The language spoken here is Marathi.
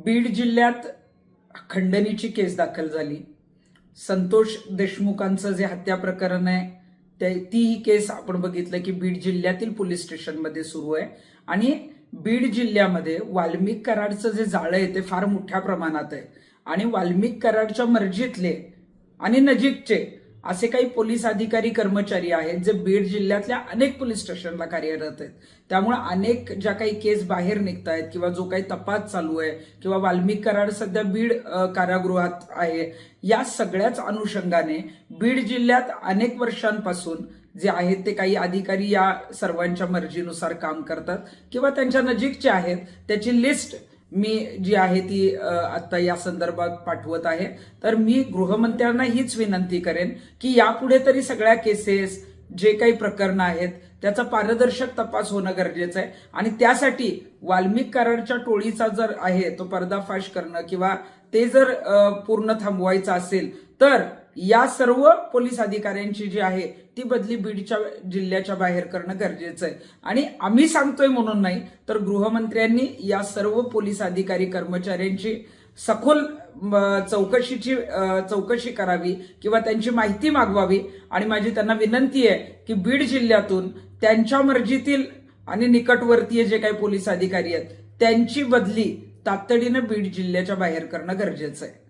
बीड जिल्ह्यात खंडणीची केस दाखल झाली। संतोष देशमुखांचं जे हत्या प्रकरण आहे ती ही केस आपण बघितलं की बीड जिल्ह्यातील पोलीस स्टेशनमध्ये सुरू आहे आणि बीड जिल्ह्यामध्ये वाल्मिक कराडचं जे जाळं आहे ते फार मोठ्या प्रमाणात आहे आणि वाल्मिक कराडच्या मर्जीतले आणि नजीकचे असे काही पोलीस अधिकारी कर्मचारी आहेत जे बीड जिल्ह्यातल्या अनेक पोलीस स्टेशनला कार्यरत आहेत। त्यामुळे अनेक ज्या काही केस बाहेर निघत आहेत किंवा जो काही तपास चालू आहे किंवा वाल्मिक कराड सध्या बीड कारागृहात आहे, या सगळ्याच अनुषंगाने बीड जिल्ह्यात अनेक वर्षांपासून जे आहेत ते काही अधिकारी या सर्वांच्या मर्जीनुसार काम करतात किंवा त्यांच्या नजीकचे आहेत। त्याची लिस्ट मी जी आहे ती आता या संदर्भात पाठवत आहे। तर मी गृहमंत्र्यांना हीच विनंती करेन की यापुढे तरी सगळ्या केसेस जे काही प्रकरण आहेत त्याचा पारदर्शक तपास होणं गरजेचं आहे आणि त्यासाठी वाल्मिक कराडच्या टोळीचा जर आहे तो पर्दाफाश करणं किंवा ते जर पूर्ण थांबवायचं असेल तर या सर्व पोलीस अधिकाऱ्यांची जी आहे ती बदली बीडच्या जिल्ह्याच्या बाहेर करणं गरजेचं आहे। आणि आम्ही सांगतोय म्हणून नाही तर गृहमंत्र्यांनी या सर्व पोलीस अधिकारी कर्मचाऱ्यांची सखोल चौकशी करावी किंवा त्यांची माहिती मागवावी आणि माझी त्यांना विनंती आहे की बीड जिल्ह्यातून त्यांच्या मर्जीतील आणि निकटवर्तीय जे काही पोलीस अधिकारी आहेत त्यांची बदली तातडीनं बीड जिल्ह्याच्या बाहेर करणं गरजेचं आहे।